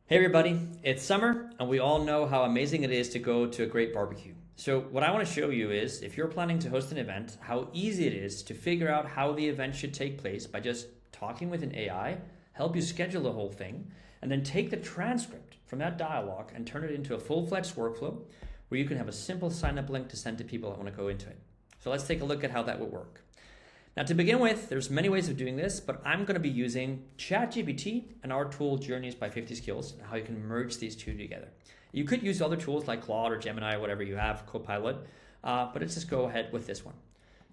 Hey everybody, it's summer and we all know how amazing it is to go to a great barbecue. So what I want to show you is if you're planning to host an event, how easy it is to figure out how the event should take place by just talking with an AI, help you schedule the whole thing, and then take the transcript from that dialogue and turn it into a full-fledged workflow where you can have a simple sign-up link to send to people that want to go into it. So let's take a look at how that would work. Now to begin with, there's many ways of doing this, but I'm going to be using ChatGPT and our tool Journeys by 50 Skills and how you can merge these two together. You could use other tools like Claude or Gemini or whatever you have, Copilot, but let's just go ahead with this one.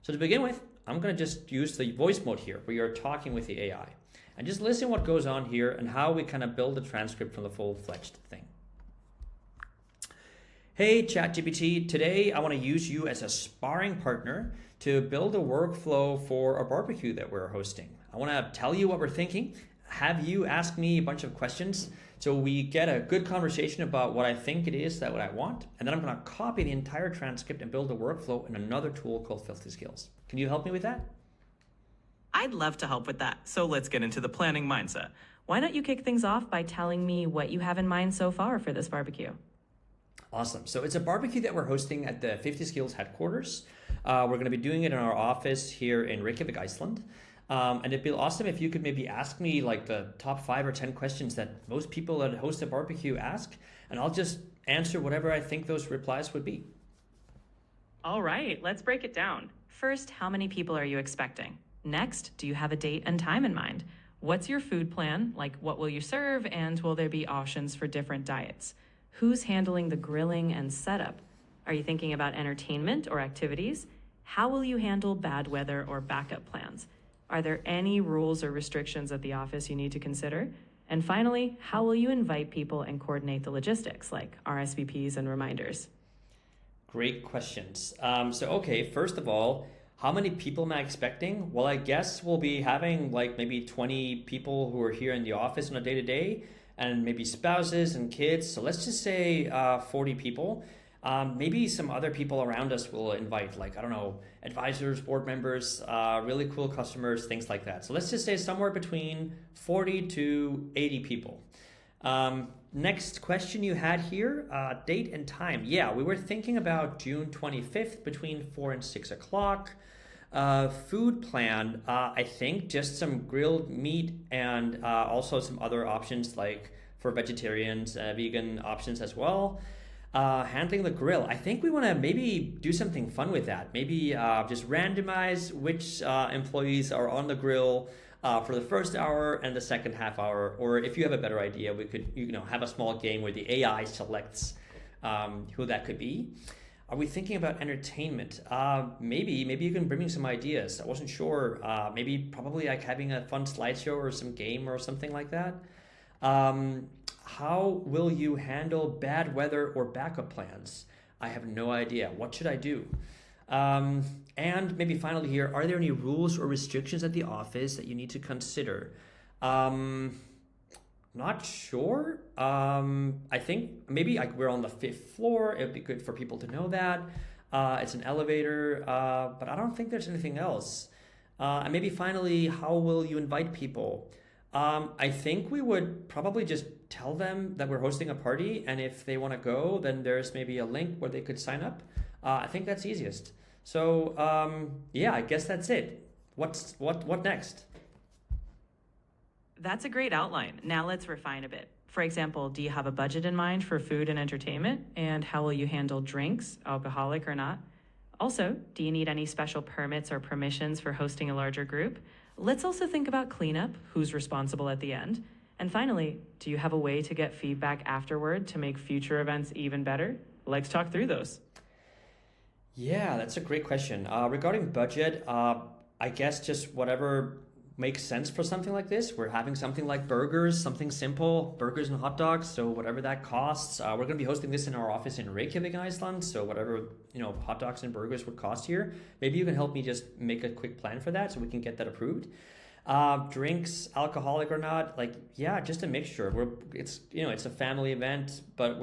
So to begin with, I'm going to just use the voice mode here where you're talking with the AI and just listen what goes on here and how we kind of build a transcript from the full-fledged thing. Hey ChatGPT, today I want to use you as a sparring partner to build a workflow for a barbecue that we're hosting. I want to tell you what we're thinking, have you ask me a bunch of questions so we get a good conversation about what I think it is that what I want, and then I'm going to copy the entire transcript and build a workflow in another tool called 50 Skills. Can you help me with that? I'd love to help with that. So let's get into the planning mindset. Why don't you kick things off by telling me what you have in mind so far for this barbecue? Awesome. So it's a barbecue that we're hosting at the 50 Skills headquarters. We're going to be doing it in our office here in Reykjavik, Iceland. And it'd be awesome if you could maybe ask me like the top 5 or 10 questions that most people that host a barbecue ask, and I'll just answer whatever I think those replies would be. All right, let's break it down. First, how many people are you expecting? Next, do you have a date and time in mind? What's your food plan? Like, what will you serve, and will there be options for different diets? Who's handling the grilling and setup? Are you thinking about entertainment or activities? How will you handle bad weather or backup plans? Are there any rules or restrictions at the office you need to consider? And finally, how will you invite people and coordinate the logistics like RSVPs and reminders? Great questions. Okay, first of all, how many people am I expecting? Well, I guess we'll be having like maybe 20 people who are here in the office on a day-to-day, and maybe spouses and kids. So let's just say 40 people. Maybe some other people around us will invite, like, I don't know, advisors, board members, really cool customers, things like that. So let's just say somewhere between 40 to 80 people. Next question you had here, date and time. Yeah, we were thinking about June 25th between 4 and 6 o'clock. Food plan, I think just some grilled meat and also some other options like for vegetarians, vegan options as well. Handling the grill, I think we want to maybe do something fun with that. Maybe just randomize which employees are on the grill for the first hour and the second half hour. Or if you have a better idea, we could have a small game where the AI selects who that could be. Are we thinking about entertainment? Maybe you can bring me some ideas. I wasn't sure. Probably like having a fun slideshow or some game or something like that. How will you handle bad weather or backup plans? I have no idea. What should I do? And maybe finally here, are there any rules or restrictions at the office that you need to consider? Not sure. I think maybe we're on the 5th floor. It would be good for people to know that. It's an elevator, but I don't think there's anything else. And maybe finally, how will you invite people? I think we would probably just tell them that we're hosting a party, and if they want to go, then there's maybe a link where they could sign up. I think that's easiest. So yeah, I guess that's it. What next? That's a great outline. Now let's refine a bit. For example, do you have a budget in mind for food and entertainment? And how will you handle drinks, alcoholic or not? Also, do you need any special permits or permissions for hosting a larger group? Let's also think about cleanup, who's responsible at the end. And finally, do you have a way to get feedback afterward to make future events even better? Let's talk through those. Yeah, that's a great question. Regarding budget, I guess just whatever makes sense for something like this. We're having something like burgers, something simple, burgers and hot dogs. So whatever that costs, we're going to be hosting this in our office in Reykjavik, Iceland. So whatever, hot dogs and burgers would cost here, maybe you can help me just make a quick plan for that so we can get that approved. Drinks, alcoholic or not, just a mixture. It's a family event, but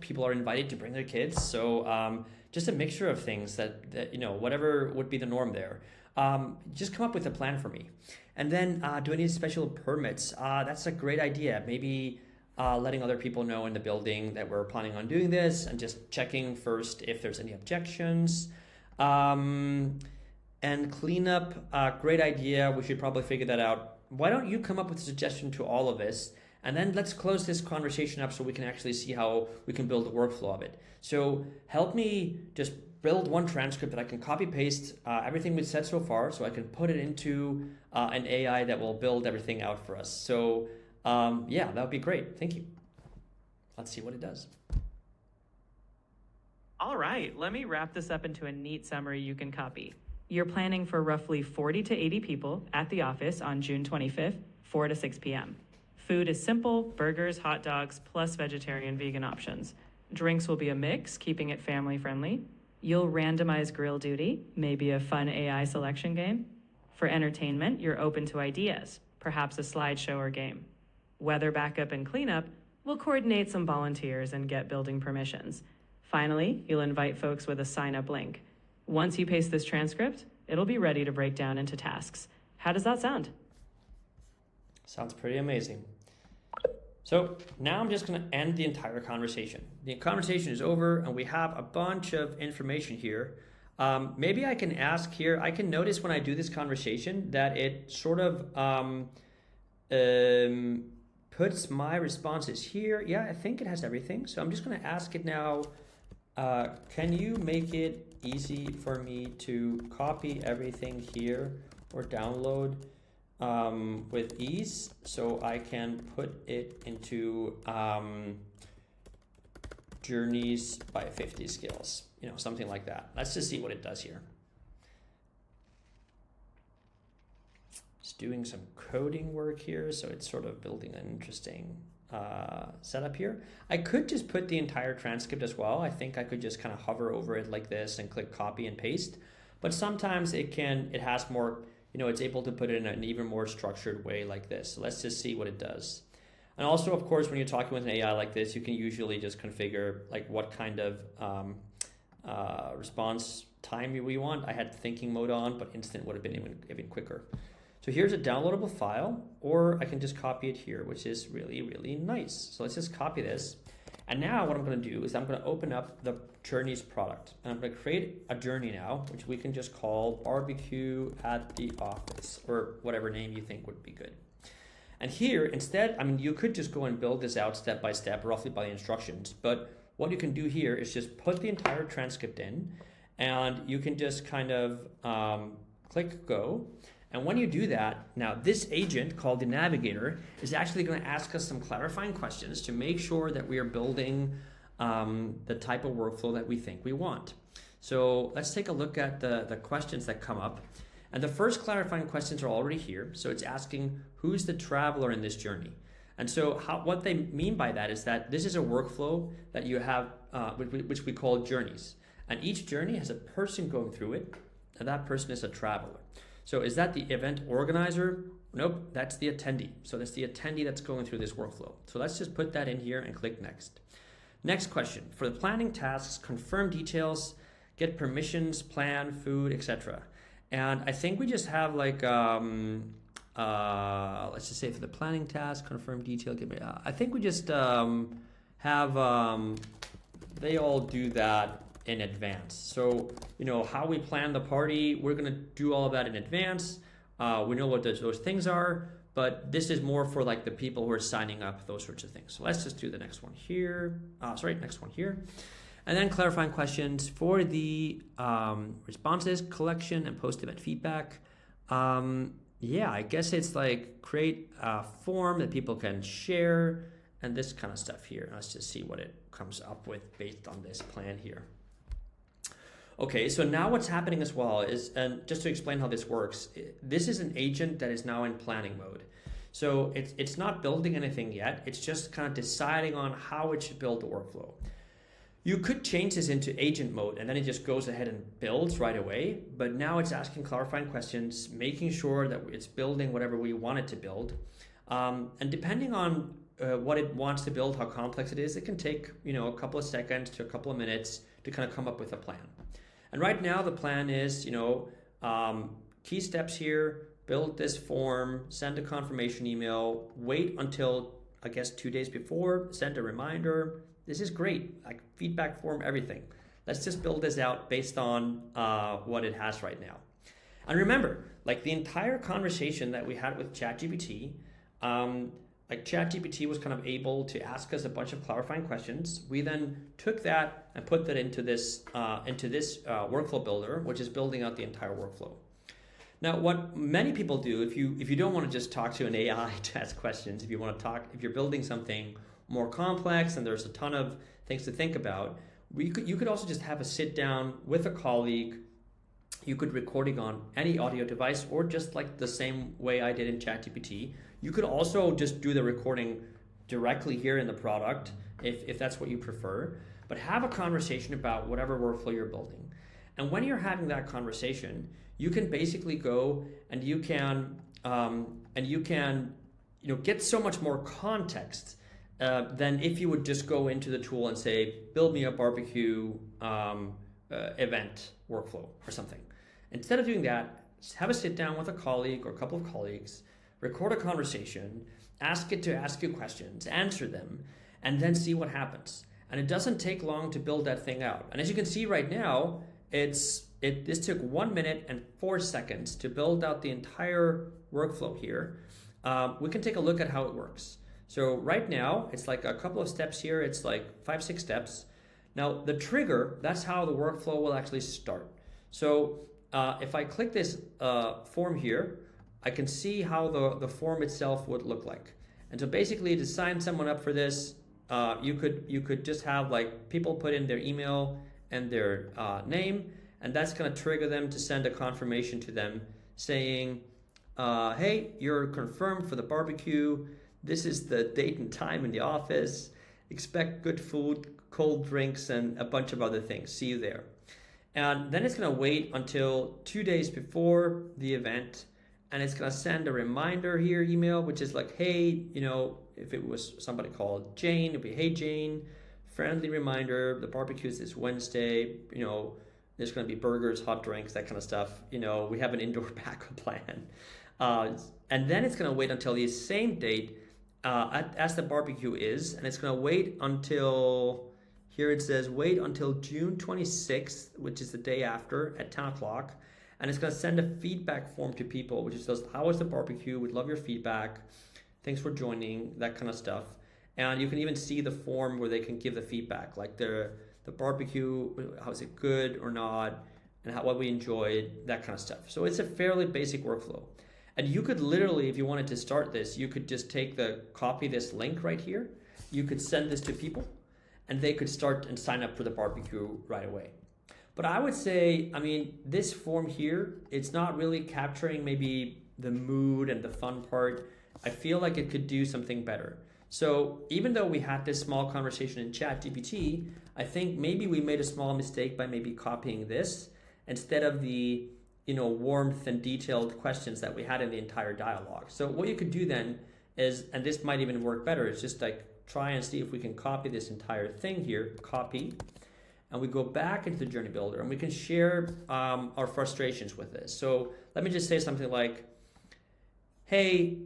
people are invited to bring their kids. So just a mixture of things that whatever would be the norm there. Just come up with a plan for me. And then do I need special permits? That's a great idea. Maybe letting other people know in the building that we're planning on doing this, and just checking first if there's any objections. And cleanup, great idea. We should probably figure that out. Why don't you come up with a suggestion to all of us, and then let's close this conversation up so we can actually see how we can build a workflow of it. So help me just build one transcript that I can copy paste everything we've said so far, so I can put it into an AI that will build everything out for us. So yeah, that would be great. Thank you. Let's see what it does. All right, let me wrap this up into a neat summary you can copy. You're planning for roughly 40 to 80 people at the office on June 25th, 4 to 6 p.m. Food is simple: burgers, hot dogs, plus vegetarian, vegan options. Drinks will be a mix, keeping it family friendly. You'll randomize grill duty, maybe a fun AI selection game. For entertainment, you're open to ideas, perhaps a slideshow or game. Weather backup and cleanup, we'll coordinate some volunteers and get building permissions. Finally, you'll invite folks with a sign-up link. Once you paste this transcript, it'll be ready to break down into tasks. How does that sound? Sounds pretty amazing. So now I'm just going to end the entire conversation. The conversation is over, and we have a bunch of information here. Maybe I can ask here, I can notice when I do this conversation that it sort of puts my responses here. Yeah, I think it has everything. So I'm just going to ask it now, can you make it easy for me to copy everything here or download with ease, so I can put it into journeys by 50 skills, something like that. Let's just see what it does here. It's doing some coding work here, so it's sort of building an interesting setup here. I could just put the entire transcript as well. I think I could just kind of hover over it like this and click copy and paste. But sometimes it has more, it's able to put it in an even more structured way like this. So let's just see what it does. And also, of course, when you're talking with an AI like this, you can usually just configure like what kind of response time we want. I had thinking mode on, but instant would have been even quicker. So here's a downloadable file, or I can just copy it here, which is really, really nice. So let's just copy this. And now what I'm going to do is I'm going to open up the Journeys product. And I'm going to create a journey now, which we can just call barbecue at the office, or whatever name you think would be good. And here, instead, you could just go and build this out step by step, roughly by the instructions. But what you can do here is just put the entire transcript in, and you can just kind of click go. And when you do that, now this agent called the navigator is actually going to ask us some clarifying questions to make sure that we are building the type of workflow that we think we want. So let's take a look at the questions that come up. And the first clarifying questions are already here. So it's asking, who's the traveler in this journey? And so what they mean by that is that this is a workflow that you have, which we call journeys. And each journey has a person going through it, and that person is a traveler. So is that the event organizer? Nope, that's the attendee. So that's the attendee that's going through this workflow. So let's just put that in here and click next. Next question. For the planning tasks, confirm details, get permissions, plan, food, etc. And I think we just have like, let's just say for the planning task, confirm detail, I think we just have, they all do that in advance. So, how we plan the party, we're going to do all of that in advance. We know what those things are, but this is more for like the people who are signing up, those sorts of things. So let's just do the next one here. Next one here. And then clarifying questions for the responses, collection, and post-event feedback. Yeah, I guess it's like create a form that people can share and this kind of stuff here. Let's just see what it comes up with based on this plan here. Okay, so now what's happening as well is, and just to explain how this works, this is an agent that is now in planning mode. So it's not building anything yet, it's just kind of deciding on how it should build the workflow. You could change this into agent mode and then it just goes ahead and builds right away, but now it's asking clarifying questions, making sure that it's building whatever we want it to build. And depending on what it wants to build, how complex it is, it can take a couple of seconds to a couple of minutes to kind of come up with a plan. And right now the plan is, key steps here, build this form, send a confirmation email, wait until I guess 2 days before, send a reminder. This is great, like feedback form, everything. Let's just build this out based on what it has right now. And remember, like the entire conversation that we had with ChatGPT, like ChatGPT was kind of able to ask us a bunch of clarifying questions. We then took that and put that into this workflow builder, which is building out the entire workflow. Now, what many people do, if you don't want to just talk to an AI to ask questions, if you're building something more complex and there's a ton of things to think about, you could also just have a sit down with a colleague. You could recording on any audio device, or just like the same way I did in ChatGPT. You could also just do the recording directly here in the product if that's what you prefer, but have a conversation about whatever workflow you're building. And when you're having that conversation, you can basically go and you can get so much more context than if you would just go into the tool and say, build me a barbecue event workflow or something. Instead of doing that, just have a sit down with a colleague or a couple of colleagues, record a conversation, ask it to ask you questions, answer them, and then see what happens. And it doesn't take long to build that thing out. And as you can see right now, this took 1 minute and 4 seconds to build out the entire workflow here. We can take a look at how it works. So right now, it's like a couple of steps here. It's like 5-6 steps. Now the trigger, that's how the workflow will actually start. So if I click this form here, I can see how the form itself would look like. And so basically to sign someone up for this, you could just have like people put in their email and their name, and that's going to trigger them to send a confirmation to them saying, hey, you're confirmed for the barbecue. This is the date and time in the office. Expect good food, cold drinks, and a bunch of other things. See you there. And then it's going to wait until 2 days before the event, and it's going to send a reminder here email, which is like, hey, if it was somebody called Jane, it'd be, hey Jane, friendly reminder, the barbecue is this Wednesday, there's going to be burgers, hot drinks, that kind of stuff. We have an indoor backup plan. And then it's going to wait until the same date as the barbecue is, and it's going to wait until, here it says, wait until June 26th, which is the day after at 10 o'clock. And it's going to send a feedback form to people, which says, how was the barbecue? We'd love your feedback. Thanks for joining, that kind of stuff. And you can even see the form where they can give the feedback, like the barbecue, how is it good or not, and what we enjoyed, that kind of stuff. So it's a fairly basic workflow. And you could literally, if you wanted to start this, you could just copy this link right here. You could send this to people, and they could start and sign up for the barbecue right away. But I would say, this form here, it's not really capturing maybe the mood and the fun part. I feel like it could do something better. So even though we had this small conversation in ChatGPT, I think maybe we made a small mistake by maybe copying this instead of the warmth and detailed questions that we had in the entire dialogue. So what you could do then is, and this might even work better, is just like try and see if we can copy this entire thing here, copy, and we go back into the Journey Builder and we can share our frustrations with this. So let me just say something like, hey,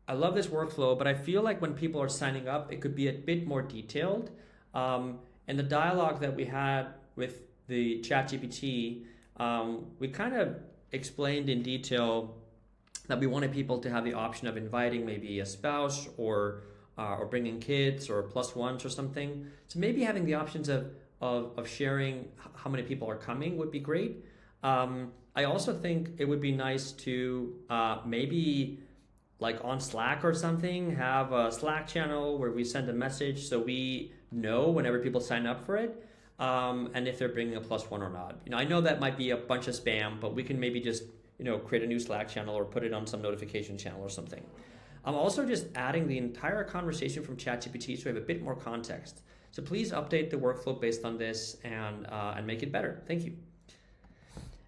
I love this workflow, but I feel like when people are signing up, it could be a bit more detailed. In the dialogue that we had with the ChatGPT, we kind of explained in detail that we wanted people to have the option of inviting maybe a spouse or bringing kids or plus ones or something. So maybe having the options of sharing how many people are coming would be great. I also think it would be nice to maybe like on Slack or something, have a Slack channel where we send a message so we know whenever people sign up for it. And if they're bringing a plus one or not. I know that might be a bunch of spam, but we can maybe just, create a new Slack channel or put it on some notification channel or something. I'm also just adding the entire conversation from ChatGPT so we have a bit more context. So please update the workflow based on this and make it better. Thank you.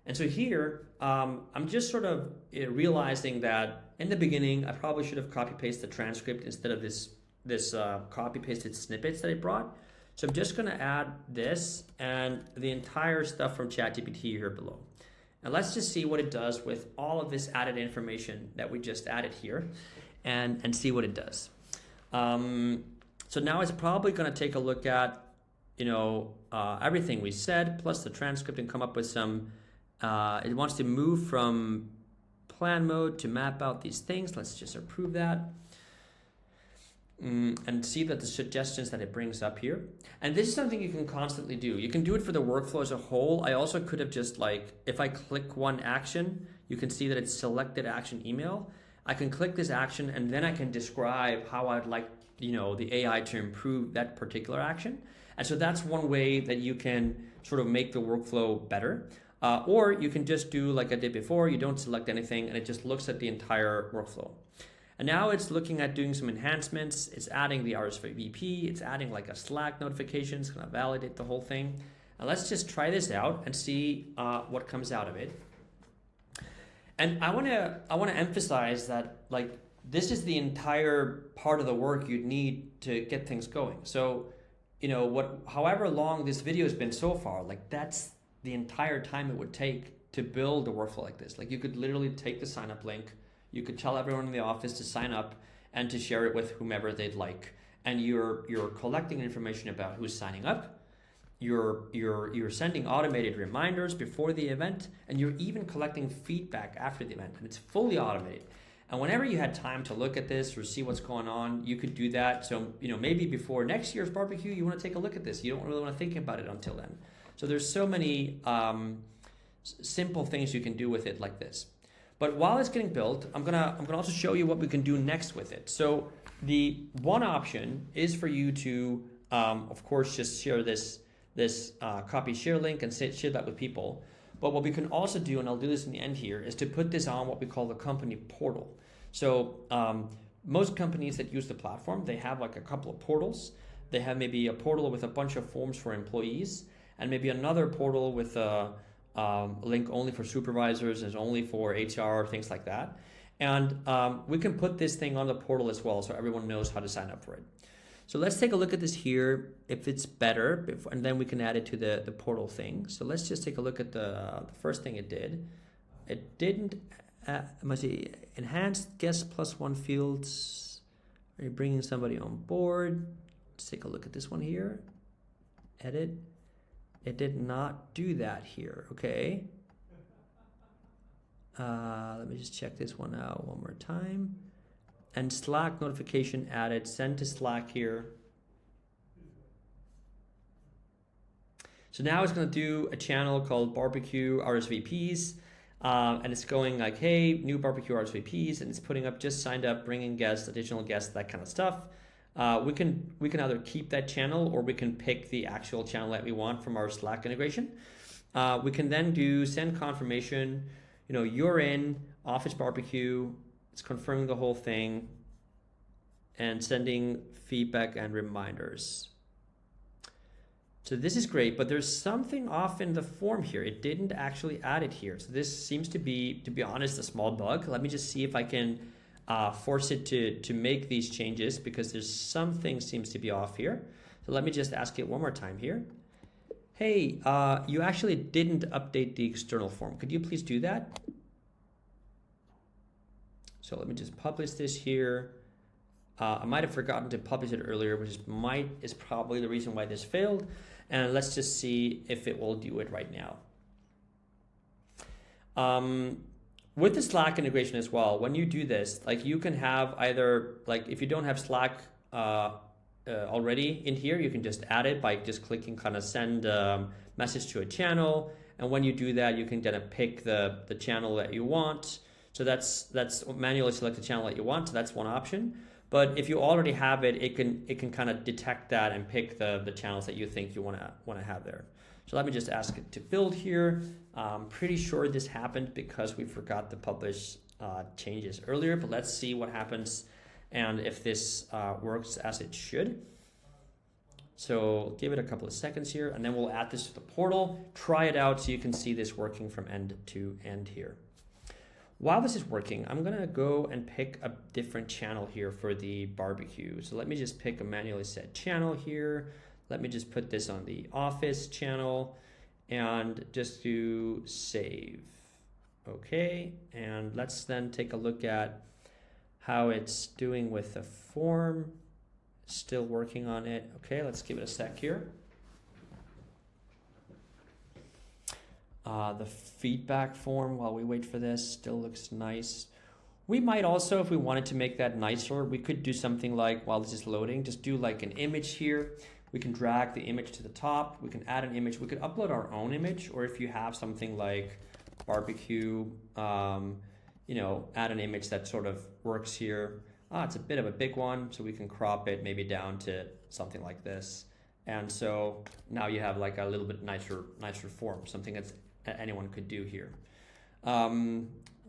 And so here, I'm just sort of realizing that in the beginning, I probably should have copy-pasted the transcript instead of this copy-pasted snippets that I brought. So I'm just going to add this and the entire stuff from ChatGPT here below. And let's just see what it does with all of this added information that we just added here and see what it does. So now it's probably going to take a look at, everything we said plus the transcript and come up with some. It wants to move from plan mode to map out these things. Let's just approve that. And see that the suggestions that it brings up here. And this is something you can constantly do. You can do it for the workflow as a whole. I also could have just if I click one action, you can see that it's selected action email. I can click this action and then I can describe how I'd like, the AI to improve that particular action. And so that's one way that you can sort of make the workflow better. Or you can just do like I did before, you don't select anything and it just looks at the entire workflow. And now it's looking at doing some enhancements. It's adding the RSVP. It's adding like a Slack notification. It's going to validate the whole thing. And let's just try this out and see what comes out of it. And I want to emphasize that this is the entire part of the work you'd need to get things going. So, however long this video has been so far, that's the entire time it would take to build a workflow like this. You could literally take the sign up link. You could tell everyone in the office to sign up and to share it with whomever they'd like. And you're collecting information about who's signing up. You're sending automated reminders before the event, and you're even collecting feedback after the event. And it's fully automated. And whenever you had time to look at this or see what's going on, you could do that. So, maybe before next year's barbecue, you want to take a look at this. You don't really want to think about it until then. So there's so many simple things you can do with it like this. But while it's getting built, I'm gonna also show you what we can do next with it. So the one option is for you to, of course, just share this copy share link and share that with people. But what we can also do, and I'll do this in the end here, is to put this on what we call the company portal. So most companies that use the platform, they have a couple of portals. They have maybe a portal with a bunch of forms for employees, and maybe another portal with a link only for supervisors, is only for HR, things like that. And we can put this thing on the portal as well so everyone knows how to sign up for it. So let's take a look at this here, if it's better, and then we can add it to the portal thing. So let's just take a look at the first thing it did. It didn't, let's see, enhanced guest plus one fields. Are you bringing somebody on board? Let's take a look at this one here. Edit. It did not do that here, okay? Let me just check this one out one more time. And Slack notification added, send to Slack here. So now it's gonna do a channel called barbecue RSVPs. And it's going hey, new barbecue RSVPs, and it's putting up just signed up, bringing guests, additional guests, that kind of stuff. We can either keep that channel or we can pick the actual channel that we want from our Slack integration. We can then do send confirmation, you're in office barbecue, it's confirming the whole thing, and sending feedback and reminders. So this is great, but there's something off in the form here. It didn't actually add it here. So this seems to be honest, a small bug. Let me just see if I can force it to make these changes, because there's something seems to be off here. So let me just ask it one more time here. Hey, you actually didn't update the external form. Could you please do that? So let me just publish this here. I might have forgotten to publish it earlier, which is probably the reason why this failed. And let's just see if it will do it right now. With the Slack integration as well, when you do this, you can have either, if you don't have Slack already in here, you can just add it by just clicking kind of send message to a channel. And when you do that, you can kind of pick the channel that you want. So that's manually select the channel that you want. So that's one option. But if you already have it, it can kind of detect that and pick the channels that you think you want to have there. So let me just ask it to build here. I'm pretty sure this happened because we forgot to publish changes earlier, but let's see what happens and if this works as it should. So give it a couple of seconds here, and then we'll add this to the portal, try it out so you can see this working from end to end here. While this is working, I'm gonna go and pick a different channel here for the barbecue. So let me just pick a manually set channel here. Let me just put this on the office channel and just do save. Okay, and let's then take a look at how it's doing with the form. Still working on it. Okay, let's give it a sec here. The feedback form, while we wait for this, still looks nice. We might also, if we wanted to make that nicer, we could do something like, while this is loading, just do like an image here. We can drag the image to the top. We can add an image. We could upload our own image, or if you have something like barbecue, you know, add an image that sort of works here. It's a bit of a big one, so we can crop it maybe down to something like this. And so now you have like a little bit nicer form, something that anyone could do here.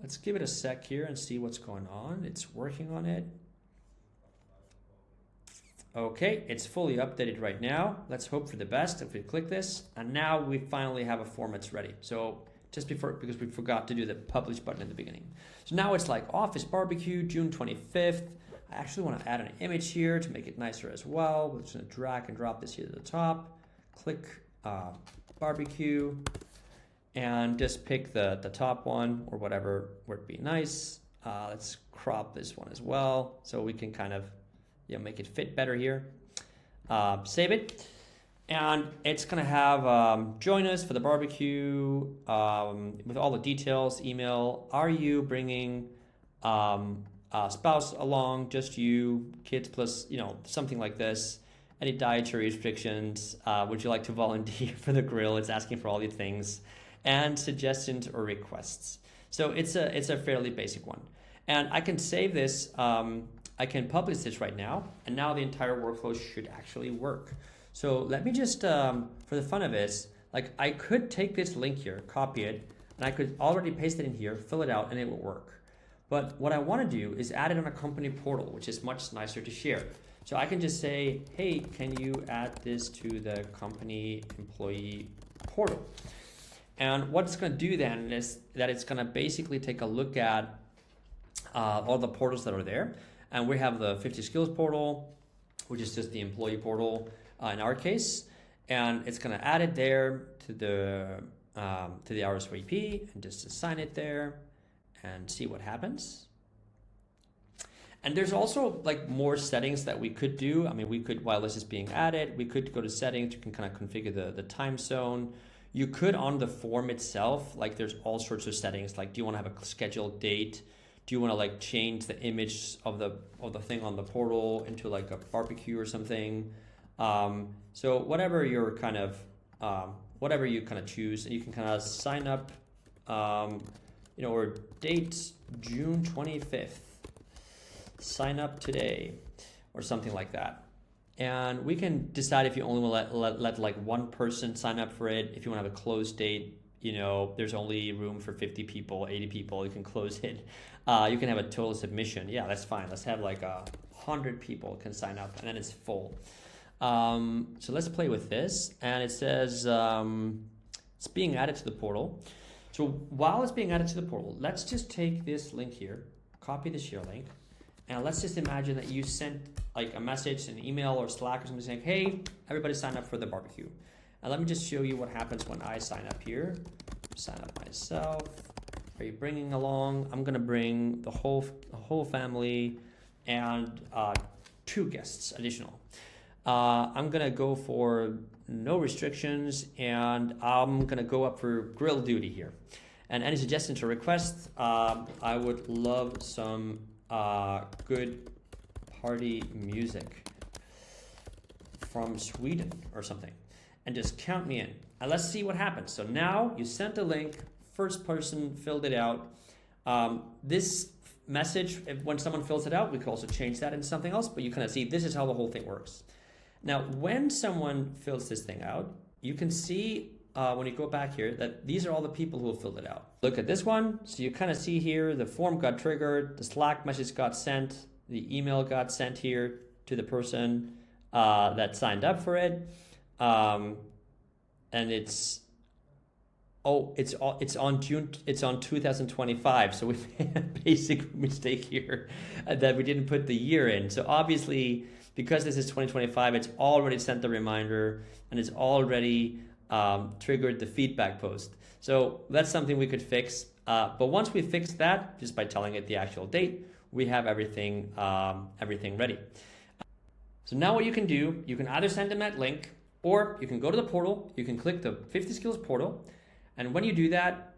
Let's give it a sec here and see what's going on. It's working on it. Okay, it's fully updated right now. Let's hope for the best if we click this. And now we finally have a form that's ready. So just before, because we forgot to do the publish button in the beginning. So now it's like office barbecue, June 25th. I actually want to add an image here to make it nicer as well. We're just going to drag and drop this here to the top. Click barbecue. And just pick the top one or whatever would be nice. Let's crop this one as well so we can kind of make it fit better here. Save it. And it's going to have join us for the barbecue with all the details, email. Are you bringing a spouse along, just you, kids plus, something like this. Any dietary restrictions? Would you like to volunteer for the grill? It's asking for all these things. And suggestions or requests. So it's a fairly basic one. And I can save this, I can publish this right now, and now the entire workflow should actually work. So let me just, for the fun of it, like I could take this link here, copy it, and I could already paste it in here, fill it out, and it will work. But what I want to do is add it on a company portal, which is much nicer to share. So I can just say, hey, can you add this to the company employee portal? And what it's going to do then is that it's going to basically take a look at all the portals that are there. And we have the 50 skills portal, which is just the employee portal in our case. And it's going to add it there to the RSVP and just assign it there and see what happens. And there's also like more settings that we could do. I mean, we could, while this is being added, we could go to settings. You can kind of configure the time zone. You could on the form itself, like there's all sorts of settings. Like, do you want to have a scheduled date? Do you want to like change the image of the thing on the portal into like a barbecue or something? So whatever you're kind of, whatever you kind of choose, and you can kind of sign up, or date June 25th. Sign up today, or something like that. And we can decide if you only want to let like one person sign up for it. If you want to have a close date, there's only room for 50 people, 80 people, you can close it. You can have a total submission. Yeah, that's fine. Let's have like 100 people can sign up, and then it's full. So let's play with this. And it says it's being added to the portal. So while it's being added to the portal, let's just take this link here, copy the share link, and let's just imagine that you sent like a message, an email or Slack or something saying, hey, everybody sign up for the barbecue. And let me just show you what happens when I sign up here. Sign up myself. Are you bringing along? I'm gonna bring the whole family and 2 guests additional. I'm gonna go for no restrictions, and I'm gonna go up for grill duty here. And any suggestions or requests? I would love some good party music from Sweden or something, and just count me in. And let's see what happens. So now you sent a link, first person filled it out. This message, when someone fills it out, we can also change that into something else, but you kind of see this is how the whole thing works. Now, when someone fills this thing out, you can see when you go back here that these are all the people who have filled it out. Look at this one. So you kind of see here the form got triggered, the Slack message got sent, the email got sent here to the person that signed up for it, and it's on 2025. So we made a basic mistake here that we didn't put the year in. So obviously, because this is 2025, it's already sent the reminder and it's already triggered the feedback post. So that's something we could fix. But once we fix that, just by telling it the actual date, we have everything ready. So now what you can do, you can either send them that link, or you can go to the portal, you can click the 50 skills portal, and when you do that,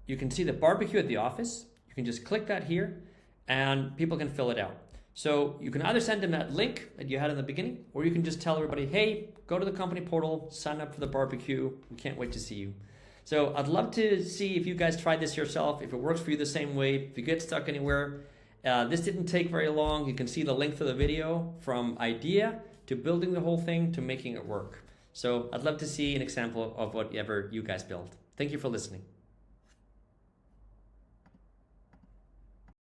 you can see the barbecue at the office. You can just click that here, and people can fill it out. So you can either send them that link that you had in the beginning, or you can just tell everybody, hey, go to the company portal, sign up for the barbecue. We can't wait to see you. So I'd love to see if you guys try this yourself, if it works for you the same way, if you get stuck anywhere. This didn't take very long. You can see the length of the video from idea to building the whole thing to making it work. So I'd love to see an example of whatever you guys build. Thank you for listening.